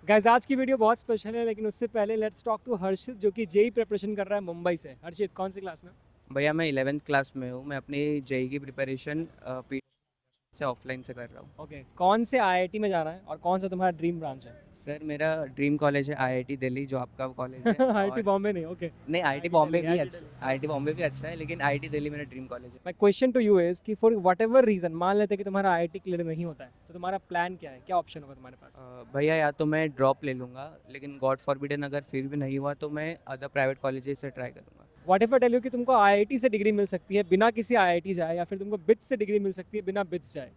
Guys आज की video बहुत स्पेशल है, लेकिन उससे पहले लेट्स टॉक टू हर्षित जो कि जेई प्रिपरेशन कर रहा है मुंबई से। हर्षित कौन सी क्लास में हो? भैया मैं 11th क्लास में हूँ। मैं अपनी जेई की प्रिपरेशन पी से ऑफलाइन से कर रहा हूँ। ओके, कौन से आईआईटी में जाना है और कौन सा तुम्हारा ड्रीम ब्रांच है? सर मेरा ड्रीम कॉलेज है आईआईटी दिल्ली, जो आपका कॉलेज है। आईआईटी और बॉम्बे नहीं, ओके। नहीं, आईआईटी आईआईटी बॉम्बे दिल्ली, भी आईआईटी अच्छा, दिल्ली। आईआईटी बॉम्बे भी अच्छा है, लेकिन आईआईटी दिल्ली मेरा ड्रीम कॉलेज है। My question to you is कि फॉर वट एवर रीजन मान लेते हैं कि तुम्हारा आईआईटी क्लियर नहीं होता है, तो तुम्हारा प्लान क्या है, क्या ऑप्शन होगा तुम्हारे पास? भैया या तो मैं ड्रॉप ले लूँगा, लेकिन गॉड फॉरबिडन अगर फिर भी नहीं हुआ तो मैं अदर प्राइवेट कॉलेजेस से ट्राई करूँगा। What if I tell you कि तुमको आईआईटी से डिग्री मिल सकती है बिना किसी आईआईटी जाए, या फिर तुमको बिट्स से डिग्री मिल सकती है बिना बिट्स जाए?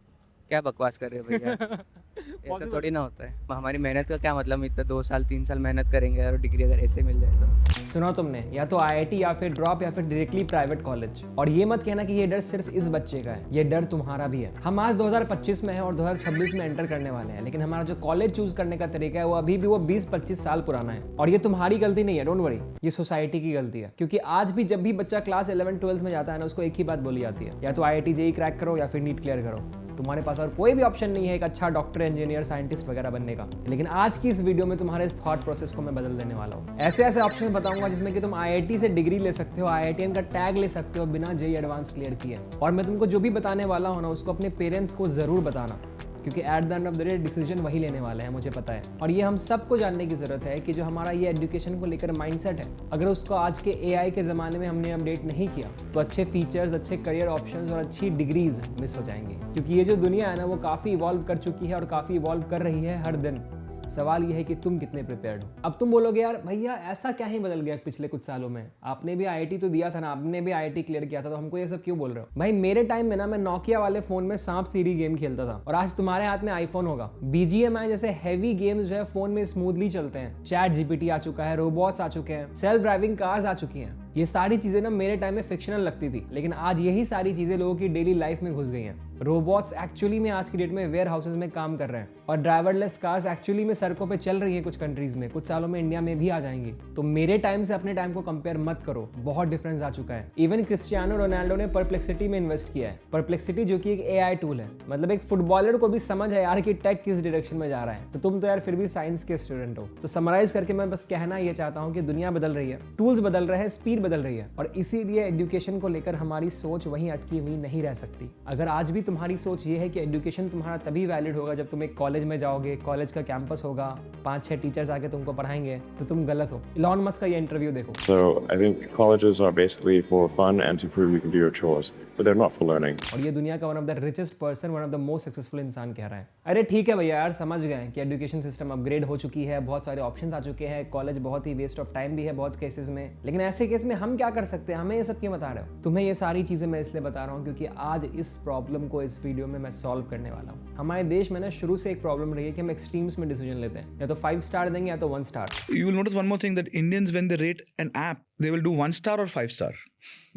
क्या बकवास कर रहे हो भैया? ऐसा पॉसिबल थोड़ी है। ना होता है। हमारी मेहनत का क्या मतलब, इतना 2 साल 3 साल मेहनत करेंगे और डिग्री अगर ऐसे मिल जाए तो। सुना तुमने, या तो आईआईटी या फिर ड्रॉप या फिर डायरेक्टली प्राइवेट कॉलेज। और ये मत कहना कि ये डर सिर्फ इस बच्चे का है, ये डर तुम्हारा भी है। हम आज 2025 में हैं और 2026 में एंटर करने वाले हैं, लेकिन हमारा जो कॉलेज चूज करने का तरीका है वो अभी भी वो 20-25 साल पुराना है। और ये तुम्हारी गलती नहीं है, डोंट वरी, ये सोसाइटी की गलती है। क्योंकि आज भी जब भी बच्चा क्लास 11-12 में जाता है ना, उसको एक ही बात बोली जाती है, या तो आईआईटी जेई क्रैक करो या फिर नीट क्लियर करो। तुम्हारे पास और कोई भी ऑप्शन नहीं है एक अच्छा डॉक्टर, इंजीनियर, साइंटिस्ट वगैरह बनने का। लेकिन आज की इस वीडियो में तुम्हारे इस थॉट प्रोसेस को मैं बदल देने वाला हूँ। ऐसे ऐसे ऑप्शन बताऊंगा जिसमें कि तुम आईआईटी से डिग्री ले सकते हो, आईआईटीएन का टैग ले सकते हो बिना जेई एडवांस क्लियर किए। और मैं तुमको जो भी बताने वाला हूँ ना, उसको अपने पेरेंट्स को जरूर बताना, क्योंकि at the end of the day decision वही लेने वाले हैं, मुझे पता है। और ये हम सबको जानने की जरूरत है कि जो हमारा ये एजुकेशन को लेकर माइंडसेट है, अगर उसको आज के एआई के ज़माने में हमने अपडेट नहीं किया तो अच्छे फीचर्स, अच्छे करियर ऑप्शंस और अच्छी डिग्रीज मिस हो जाएंगी। क्योंकि ये जो दुनिया है ना, वो काफ़ी इवॉल्व कर चुकी है और काफ़ी इवॉल्व कर रही है हर दिन। सवाल यह है कि तुम कितने प्रिपेयर्ड हो। अब तुम बोलोगे यार भैया ऐसा क्या ही बदल गया पिछले कुछ सालों में, आपने भी आईआईटी तो दिया था ना, आपने भी आईआईटी क्लियर किया था, तो हमको ये सब क्यों बोल रहे हो? भाई मेरे टाइम में ना, मैं नोकिया वाले फोन में सांप सीढ़ी गेम खेलता था, और आज तुम्हारे हाथ में आईफोन होगा। बीजीएमआई जैसे हैवी गेम्स जो है फोन में स्मूथली चलते हैं। चैट जीपीटी आ चुका है, रोबोट्स आ चुके हैं, सेल्फ ड्राइविंग कार्स आ चुकी हैं। ये सारी चीजें ना मेरे टाइम में फिक्शनल लगती थी, लेकिन आज यही सारी चीजें लोगों की डेली लाइफ में घुस गई हैं। रोबोट्स एक्चुअली में आज की डेट में वेयर हाउसेज में काम कर रहे हैं, और ड्राइवरलेस कार्स एक्चुअली में सड़कों पे चल रही हैं कुछ कंट्रीज में, कुछ सालों में इंडिया में भी आ जाएंगी। तो मेरे टाइम से अपने टाइम को कंपेयर मत करो, बहुत डिफरेंस आ चुका है। इवन क्रिस्टियानो रोनाल्डो ने परप्लेक्सिटी में इन्वेस्ट किया है। परप्लेक्सिटी जो कि एक एआई टूल है, मतलब एक फुटबॉलर को भी समझ है यार कि टेक किस डायरेक्शन में जा रहा है। तो तुम तो यार फिर भी साइंस के स्टूडेंट हो। तो समराइज करके मैं बस कहना ये चाहता हूँ कि दुनिया बदल रही है, टूल्स बदल रहे हैं, स्पीड बदल रही है, और इसीलिए एजुकेशन को लेकर हमारी सोच वहीं अटकी हुई नहीं रह सकती। अगर आज भी तुम्हारी सोच ये है कि एजुकेशन तुम्हारा तभी वैलिड होगा जब तुम एक कॉलेज में जाओगे, कॉलेज का कैंपस होगा, 5-6 टीचर्स आके तुमको पढ़ाएंगे, तो तुम गलत हो। इलॉन मस्क का ये इंटरव्यू देखो। So I think colleges are basically for fun and to prove you can do your chores, but they're not for learning. और ये दुनिया का one of the richest person, one of the most successful इंसान कह रहा है। अरे ठीक है भैया यार, समझ गए कि एजुकेशन सिस्टम अपग्रेड हो चुकी है, बहुत सारे ऑप्शंस आ चुके हैं, कॉलेज बहुत ही वेस्ट ऑफ टाइम भी है बहुत केसेस में। लेकिन ऐसे केस में हम क्या कर सकते हैं? हमें ये सब क्यों बता रहे हो? तुम्हें ये सारी चीजें मैं इसलिए बता रहा हूँ क्योंकि आज इस प्रॉब्लम को इस वीडियो में मैं सॉल्व करने वाला हूँ। हमारे देश में ना शुरू से एक प्रॉब्लम रही है कि हम एक्सट्रीम्स में डिसीजन लेते हैं, या तो 5 स्टार देंगे या तो 1 star. You will notice one more thing, that Indians when they rate an app, they will do 1 star or 5 star.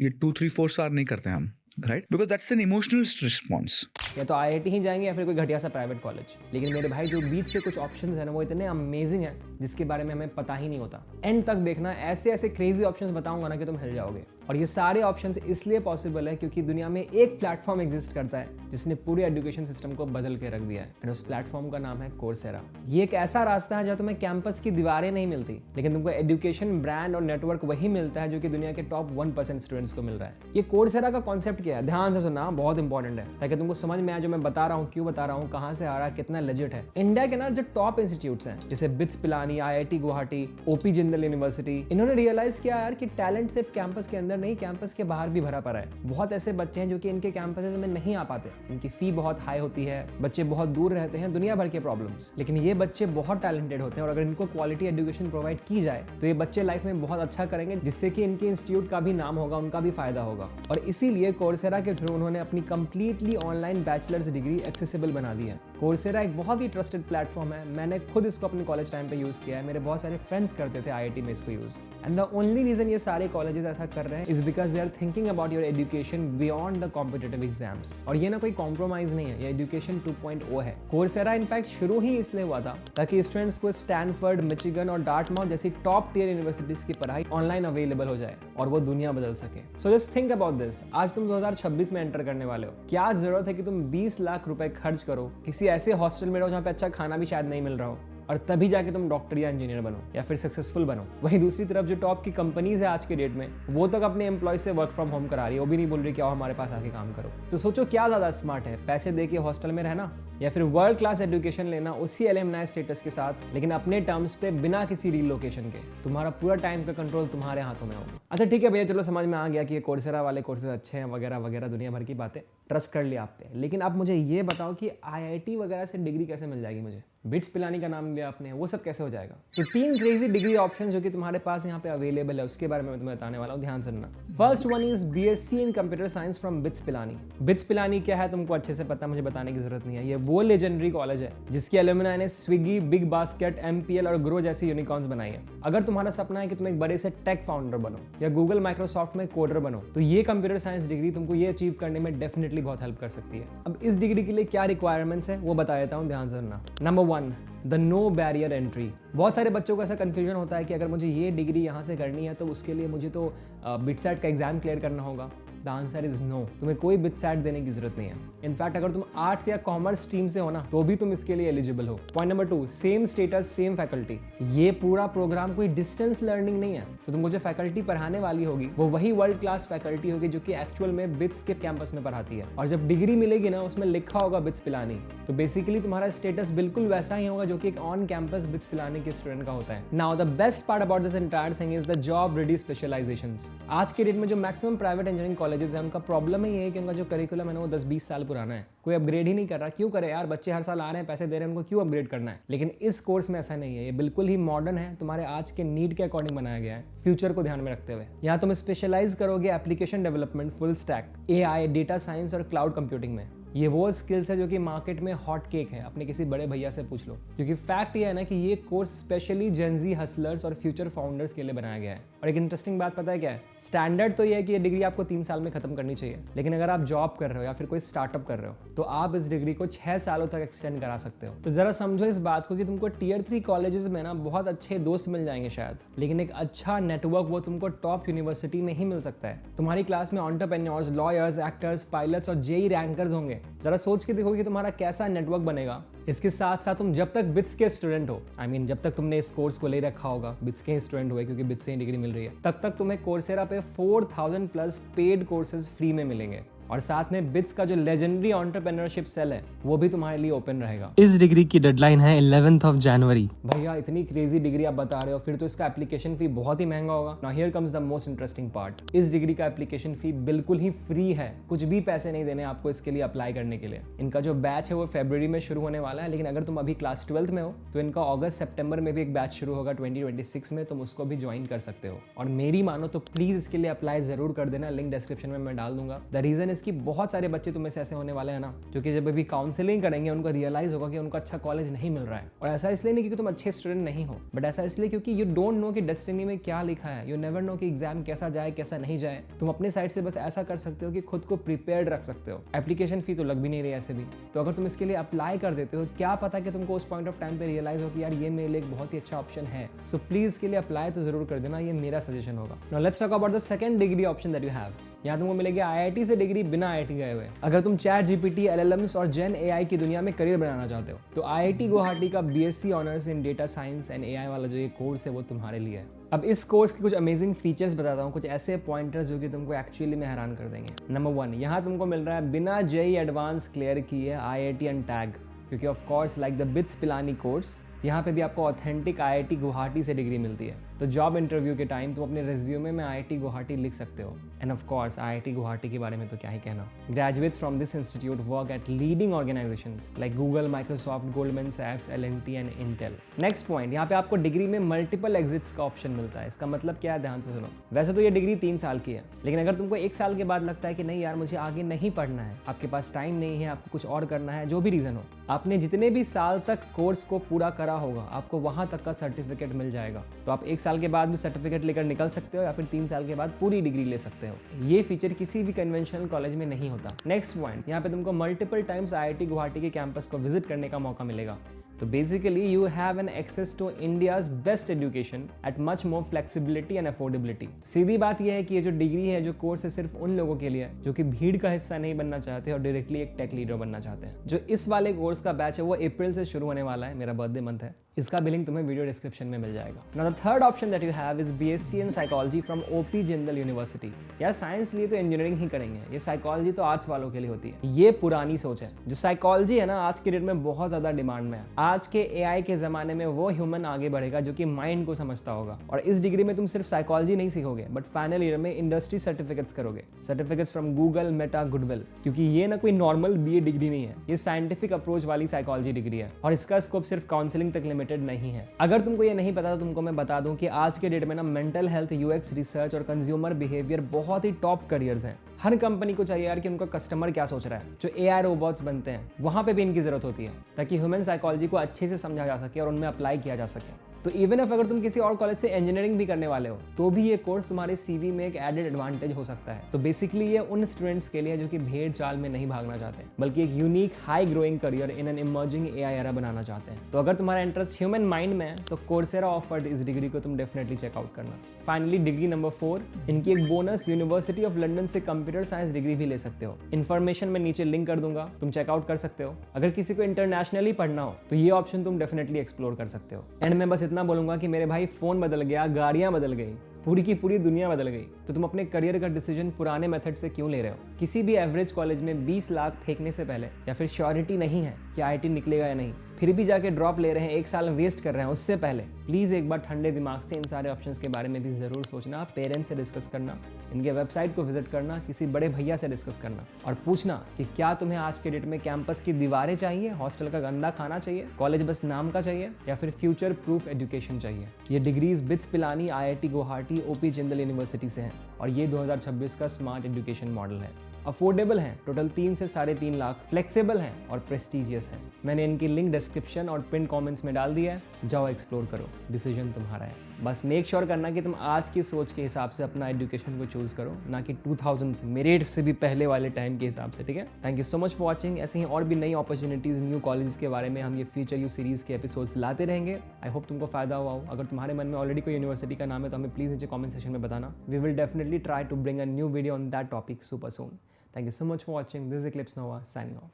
ये 2, 3, 4 star नहीं करते हम, right? Because that's an emotional response. या तो आईआईटी ही जाएंगे या फिर कोई घटिया सा प्राइवेट कॉलेज। लेकिन मेरे भाई जो बीच के कुछ ऑप्शंस हैं ना, वो इतने अमेजिंग हैं जिसके बारे में हमें पता ही नहीं होता। एंड तक देखना, ऐसे ऐसे क्रेजी ऑप्शंस बताऊंगा ना कि तुम हिल जाओगे। और ये सारे ऑप्शंस इसलिए पॉसिबल है क्योंकि दुनिया में एक प्लेटफॉर्म एग्जिस्ट करता है जिसने पूरे एजुकेशन सिस्टम को बदल के रख दिया है, और उस प्लेटफॉर्म का नाम है कोर्सेरा। ये एक ऐसा रास्ता है जहाँ तुम्हें कैंपस की दीवारें नहीं मिलती, लेकिन तुमको एजुकेशन ब्रांड और नेटवर्क वही मिलता है जो कि दुनिया के टॉप 1% स्टूडेंट्स को मिल रहा है। ये कोर्सेरा का कॉन्सेप्ट क्या है, ध्यान से सुनना, बहुत इंपॉर्टेंट है, ताकि तुमको समझ में आए जो मैं बता रहा हूँ, क्यों बता रहा हूँ, कहाँ से आ रहा है, कितना लेजिट है। इंडिया के ना जो टॉप इंस्टीट्यूट्स हैं, जैसे bits Pilani, IIT Guwahati, OP Jindal university, इन्होंने रियलाइज किया यार कि टैलेंट सिर्फ कैंपस के अंदर नहीं, कैंपस के बाहर भी भरा पड़ा है। बहुत ऐसे बच्चे हैं जो कि इनके कैंपसेस में नहीं आ पाते, इनकी फी बहुत हाई होती है, बच्चे बहुत दूर रहते हैं, दुनिया भर के प्रॉब्लम्स। लेकिन ये बच्चे बहुत टैलेंटेड होते हैं, और अगर इनको क्वालिटी एजुकेशन प्रोवाइड की जाए तो ये बच्चे लाइफ में बहुत अच्छा करेंगे, जिससे कि इनके इंस्टीट्यूट का भी नाम होगा, उनका भी फायदा होगा। और इसीलिए कोर्सेरा के थ्रू उन्होंने अपनी completely online bachelors degree accessible बना दी है। कोर्सेरा एक बहुत ही ट्रस्टेड प्लेटफॉर्म है, मैंने खुद इसको अपने कॉलेज टाइम पे यूज किया है, मेरे बहुत सारे फ्रेंड्स करते थे आईआईटी में इसको use. And the only reason ये सारे कॉलेजेस ऐसा कर रहे हैं is because they are thinking about your education beyond the competitive exams. और ये ना कोई कॉम्प्रोमाइज नहीं है, ये एजुकेशन 2.0 है। कोर्सेरा इनफैक्ट शुरू ही इसलिए हुआ था ताकि स्टूडेंट्स को स्टैनफोर्ड, मिचिगन और डार्टमाउथ जैसी टॉप टियर यूनिवर्सिटीज की पढ़ाई ऑनलाइन अवेलेबल हो जाए और वो दुनिया बदल सके। So just think about this. आज तुम 2026 में एंटर करने वाले हो, क्या जरूरत है कि तुम 20 लाख रुपए खर्च करो, किसी ऐसे हॉस्टल में रहो जहाँ पे अच्छा खाना भी शायद नहीं मिल रहा हो, और तभी जाके तुम डॉक्टर या इंजीनियर बनो या फिर सक्सेसफुल बनो। वहीं दूसरी तरफ जो टॉप की कंपनीज है आज के डेट में, वो तक अपने एम्प्लॉय से वर्क फ्रॉम होम करा रही है, वो भी नहीं बोल रही कि आओ हमारे पास आके काम करो। तो सोचो क्या ज़्यादा स्मार्ट है, पैसे दे के हॉस्टल में रहना या फिर वर्ल्ड क्लास एजुकेशन लेना उसी एलुमनाई स्टेटस के साथ, लेकिन अपने टर्म्स पे बिना किसी रीलोकेशन के। तुम्हारा पूरा टाइम का कंट्रोल तुम्हारे हाथों में होगा। अच्छा ठीक है भैया, चलो समझ में आ गया कि ये कोर्सेरा वाले कोर्सेज अच्छे हैं वगैरह वगैरह, दुनिया भर की बातें ट्रस्ट कर लिया आप पे। लेकिन आप मुझे ये बताओ कि IIT वगैरह से डिग्री कैसे मिल जाएगी मुझे? बिट्स पिलानी का नाम लिया आपने, वो सब कैसे हो जाएगा? तो 3 क्रेजी डिग्री ऑप्शन जो कि तुम्हारे पास यहाँ पे अवेलेबल है, उसके बारे में मैं तुम्हें बताने वाला हूँ, ध्यान सुनना। First one is BSc in computer science from bits Pilani. Bits Pilani क्या है तुमको अच्छे से पता, मुझे बताने की जरूरत नहीं है। ये वो लेजेंडरी कॉलेज है जिसकी एलुमनाई ने स्विगी, बिग बास्केट, MPL और ग्रो जैसी यूनिकॉर्न्स बनाई है। अगर तुम्हारा सपना है कि तुम एक बड़े से टेक फाउंडर बनो या गूगल माइक्रोसॉफ्ट में कोडर बनो, तो ये कंप्यूटर साइंस डिग्री तुमको ये अचीव करने में डेफिनेटली बहुत हेल्प कर सकती है। अब इस डिग्री के लिए क्या रिक्वायरमेंट्स है वो बता देता हूँ, ध्यान से सुनना। Number 1, the no barrier entry. बहुत सारे बच्चों को ऐसा कंफ्यूजन होता है कि अगर मुझे ये डिग्री यहाँ से करनी है तो उसके लिए मुझे तो बिटसैट का एग्जाम क्लियर करना होगा। द आंसर इज नो, तुम्हें कोई बिटसैट देने की जरूरत नहीं है। इनफैक्ट अगर तुम आर्ट्स या कॉमर्स स्ट्रीम से हो ना, तो भी तुम इसके लिए एलिजिबल हो। Point number 2, same status same faculty. ये पूरा प्रोग्राम कोई डिस्टेंस लर्निंग नहीं है, तो तुमको जो फैकल्टी पढ़ाने वाली होगी वो वही वर्ल्ड क्लास फैकल्टी होगी जो कि एक्चुअल में बिट्स के कैंपस में पढ़ाती है। और जब डिग्री मिलेगी ना, उसमें लिखा होगा बिट्स पिलानी, तो बेसिकली तुम्हारा स्टेटस बिल्कुल वैसा ही होगा जो कि एक ऑन कैंपस बिट्स पिलानी के स्टूडेंट का होता है। Now the best part about this entire thing is the job ready specialisations. आज के डेट में जो मैक्सिमम प्राइवेट इंजीनियरिंग कॉलेजेस है, उनका प्रॉब्लम ही है कि उनका जो करिकुलम है ना वो 10-20 साल पुराना है, कोई अपग्रेड ही नहीं कर रहा। क्यों करे यार, बच्चे हर साल आ रहे हैं, पैसे दे रहे हैं, उनको क्यों अपग्रेड करना है? लेकिन इस कोर्स में ऐसा नहीं है, ये बिल्कुल ही मॉडर्न है, तुम्हारे आज के नीड के अकॉर्डिंग बनाया गया है, फ्यूचर को ध्यान में रखते हुए। यहाँ तुम स्पेशलाइज करोगे application development, full stack, AI, data science और क्लाउड कंप्यूटिंग में। ये वो स्किल्स है जो कि मार्केट में हॉट केक है, अपने किसी बड़े भैया से पूछ लो। क्योंकि फैक्ट ये है ना कि ये कोर्स स्पेशली जेनजी हसलर्स और फ्यूचर फाउंडर्स के लिए बनाया गया है। और एक इंटरेस्टिंग बात पता है क्या है? स्टैंडर्ड तो ये है कि ये डिग्री आपको 3 साल में खत्म करनी चाहिए, लेकिन अगर आप जॉब कर रहे हो या फिर कोई स्टार्टअप कर रहे हो तो आप इस डिग्री को 6 सालों तक एक्सटेंड करा सकते हो। तो जरा समझो इस बात को कि तुमको Tier 3 कॉलेजेस में ना बहुत अच्छे दोस्त मिल जाएंगे शायद, लेकिन एक अच्छा नेटवर्क वो तुमको टॉप यूनिवर्सिटी में ही मिल सकता है। तुम्हारी क्लास में एंटरप्रेन्योर्स, लॉयर्स, एक्टर्स, पायलट्स और JEE रैंकर्स होंगे। जरा सोच के देखो कि तुम्हारा कैसा नेटवर्क बनेगा। इसके साथ साथ तुम जब तक बिट्स के स्टूडेंट हो, जब तक तुमने इस कोर्स को ले रखा होगा, बिट्स के स्टूडेंट हुए क्योंकि बिट्स से ही डिग्री मिल रही है, तब तक तुम्हें कोर्सेरा पे 4000 प्लस पेड कोर्सेज फ्री में मिलेंगे। और साथ में बिट्स का जो लेजेंडरी एंटरप्रेन्योरशिप सेल है वो भी तुम्हारे लिए ओपन रहेगा। इस डिग्री की डेडलाइन है 11 जनवरी। भैया इतनी क्रेजी डिग्री आप बता रहे हो, फिर तो इसका एप्लीकेशन फी बहुत ही महंगा होगा। Now here comes the most interesting part. इस डिग्री का एप्लीकेशन फी बिल्कुल ही फ्री है, कुछ भी पैसे नहीं देने आपको इसके लिए अप्लाई करने के लिए। इनका जो बैच है वो फरवरी में शुरू होने वाला है, लेकिन अगर तुम अभी क्लास 12th में हो तो इनका अगस्त सितंबर में भी एक बैच शुरू होगा 2026 में, तुम उसको भी ज्वाइन कर सकते हो। और मेरी मानो तो प्लीज इसके लिए अप्लाई जरूर कर देना, लिंक डिस्क्रिप्शन में मैं डाल दूंगा। द रीजन इसकी बहुत सारे बच्चे तुम्हें से ऐसे होने वाले हैं ना जो कि जब अभी काउंसलिंग करेंगे उनको रियलाइज होगा कि उनको अच्छा कॉलेज नहीं मिल रहा है। और ऐसा इसलिए नहीं कि तुम अच्छे स्टूडेंट नहीं हो, बट ऐसा इसलिए क्योंकि यू डोंट नो कि डेस्टिनी में क्या लिखा है। यू नेवर नो कि एग्जाम कैसा जाए कैसा नहीं जाए। तुम अपने साइड से बस ऐसा कर सकते हो कि खुद को प्रिपेयर्ड रख सकते हो। एप्लीकेशन फी तो लग भी नहीं रही ऐसे भी, तो अगर तुम इसके लिए अप्लाई कर देते हो, क्या पता कि तुमको उस पॉइंट ऑफ टाइम पे रियलाइज हो कि यार ये मेरे लिए एक बहुत ही अच्छा ऑप्शन है। सो प्लीज इसके लिए अप्लाई तो जरूर कर देना, ये मेरा सजेशन होगा। Now let's talk about the second degree option that you have. यहाँ तुमको मिलेगी IIT से डिग्री बिना IIT गए हुए। अगर तुम ChatGPT, LLMs और Gen AI की दुनिया में करियर बनाना चाहते हो तो IIT गुवाहाटी का BSc honours in data science and AI वाला जो ये कोर्स है वो तुम्हारे लिए है। अब इस कोर्स के कुछ अमेजिंग फीचर्स बताता हूँ, कुछ ऐसे पॉइंटर्स जो कि तुमको एक्चुअली में हैरान कर देंगे। नंबर 1, यहाँ तुमको मिल रहा है बिना JEE एडवांस क्लियर किए IIT एंड टैग, क्योंकि of course like the bits Pilani course यहाँ पे भी आपको ऑथेंटिक IIT गुवाहाटी से डिग्री मिलती है। तो जॉब इंटरव्यू के टाइम तुम अपने रिज्यूमे में IIT गुवाहाटी लिख सकते हो। And of course IIT Guwahati के बारे में तो क्या ही कहना। Graduates from this institute work at leading organizations like Google, Microsoft, Goldman सैक्स, L&T and Intel. Next point, यहाँ पे आपको डिग्री में मल्टीपल एग्जिट्स का ऑप्शन मिलता है। इसका मतलब क्या है, ध्यान से सुनो। वैसे तो ये डिग्री 3 साल की है, लेकिन अगर तुमको 1 साल के बाद लगता है कि नहीं यार मुझे आगे नहीं पढ़ना है, आपके पास टाइम नहीं है, आपको कुछ और करना है, जो भी रीजन हो, आपने जितने भी साल तक कोर्स को पूरा करा होगा आपको वहां तक का सर्टिफिकेट मिल जाएगा। तो आप 1 साल के बाद भी सर्टिफिकेट लेकर निकल सकते हो या फिर 3 साल के बाद पूरी डिग्री ले सकते हो। ये फीचर किसी भी कन्वेंशनल कॉलेज में नहीं होता। नेक्स्ट पॉइंट, यहाँ पे तुमको मल्टीपल टाइम्स IIT गुवाहाटी के कैंपस को विजिट करने का मौका मिलेगा। तो basically you have an access to India's best education at much more flexibility and affordability. सीधी बात यह है कि ये जो डिग्री है, जो कोर्स है, सिर्फ उन लोगों के लिए है जो कि भीड़ का हिस्सा नहीं बनना चाहते और डायरेक्टली एक टेक लीडर बनना चाहते हैं। जो इस वाले कोर्स का बैच है वो अप्रैल से शुरू होने वाला है, मेरा बर्थडे मंथ है, इसका भी लिंक तुम्हें वीडियो डिस्क्रिप्शन में मिल जाएगा। Now the third option that you have is BSc in psychology from OP Jindal university. यार साइंस लिए तो इंजीनियरिंग ही करेंगे, ये साइकोलॉजी तो आर्ट्स वालों के लिए होती है। ये पुरानी सोच है। जो साइकोलॉजी है ना आज के डेट में बहुत ज़्यादा डिमांड में है। आज के एआई के ज़माने में वो ह्यूमन आगे बढ़ेगा जो कि माइंड को समझता होगा। और इस डिग्री में तुम सिर्फ साइकोलॉजी नहीं सीखोगे बट फाइनल ईयर में इंडस्ट्री सर्टिफिकेट्स करोगे, certificates from Google, Meta, goodwill. क्योंकि ये ना कोई नॉर्मल बीए डिग्री नहीं है, ये साइंटिफिक अप्रोच वाली साइकोलॉजी डिग्री है और इसका स्कोप सिर्फ काउंसलिंग तक लिमिटेड नहीं है। अगर तुमको ये नहीं पता तो तुमको मैं बता दूं कि आज के डेट में ना मेंटल हेल्थ, यूएक्स रिसर्च और कंज्यूमर बिहेवियर बहुत ही टॉप करियर्स हैं। हर कंपनी को चाहिए यार कि उनका कस्टमर क्या सोच रहा है। जो एआई रोबोट्स बनते हैं वहाँ पे भी इनकी जरूरत होती है ताकि ह्यूमन साइकोलॉजी को अच्छे से समझा जा सके और उनमें अप्लाई किया जा सके। तो इवन इफ अगर तुम किसी और कॉलेज से इंजीनियरिंग भी करने वाले हो तो भी ये कोर्स तुम्हारे सीवी में एक एडेड एडवांटेज हो सकता है। तो बेसिकली ये उन स्टूडेंट्स के लिए जो कि भेड़ चाल में नहीं भागना चाहते बल्कि एक unique high growing career in an emerging AI era बनाना चाहते हैं। तो अगर तुम्हारा इंटरेस्ट ह्यूमन माइंड में है तो कोर्सेरा ऑफर्ड इस डिग्री को तुम डेफिनेटली चेकआउट करना। फाइनली डिग्री नंबर 4, इनकी एक बोनस यूनिवर्सिटी ऑफ लंदन से कंप्यूटर साइंस डिग्री भी ले सकते हो। इन्फॉर्मेशन में नीचे लिंक कर दूंगा, तुम चेकआउट कर सकते हो। अगर किसी को इंटरनेशनली पढ़ना हो तो ये ऑप्शन तुम डेफिनेटली एक्सप्लोर कर सकते हो। एंड मैं बस इतना बोलूंगा कि मेरे भाई फोन बदल गया, गाड़ियां बदल गई, पूरी की पूरी दुनिया बदल गई, तो तुम अपने करियर का डिसीजन पुराने मेथड से क्यों ले रहे हो? किसी भी एवरेज कॉलेज में 20 लाख फेंकने से पहले या फिर श्योरिटी नहीं है कि आईआईटी निकलेगा या नहीं, फिर भी जाके ड्रॉप ले रहे हैं, 1 साल वेस्ट कर रहे हैं, उससे पहले प्लीज़ एक बार ठंडे दिमाग से इन सारे ऑप्शंस के बारे में भी ज़रूर सोचना। पेरेंट्स से डिस्कस करना, इनके वेबसाइट को विजिट करना, किसी बड़े भैया से डिस्कस करना और पूछना कि क्या तुम्हें आज के डेट में कैंपस की दीवारें चाहिए, हॉस्टल का गंदा खाना चाहिए, कॉलेज बस नाम का चाहिए या फिर फ्यूचर प्रूफ एजुकेशन चाहिए। ये degrees bits Pilani, IIT Guwahati, OP Jindal university से हैं और ये 2026 का स्मार्ट एजुकेशन मॉडल है। अफोर्डेबल हैं, टोटल 3 से 3.5 लाख, फ्लेक्सिबल हैं और प्रेस्टीजियस हैं। मैंने इनकी लिंक डिस्क्रिप्शन और पिन कमेंट्स में डाल दिया है, जाओ एक्सप्लोर करो, डिसीजन तुम्हारा है। बस मेक श्योर करना कि तुम आज की सोच के हिसाब से अपना एजुकेशन को चूज करो, ना कि 2000 मेरिट से भी पहले वाले टाइम के हिसाब से, ठीक है। Thank you so much for watching. ऐसे ही और भी नई अपॉर्चुनिटीज़, न्यू कॉलेज के बारे में हम ये फ्यूचर यू सीरीज़ के एपिसोड्स लाते रहेंगे। आई होप तुमको फायदा हुआ हो। अगर तुम्हारे मन में ऑलरेडी कोई यूनिवर्सिटी का नाम है तो हमें प्लीज़ नीचे कॉमेंट सेक्शन में बताना। We will definitely try to bring a new video on that topic super soon. Thank you so much for watching. This is Eclipse Nova signing off.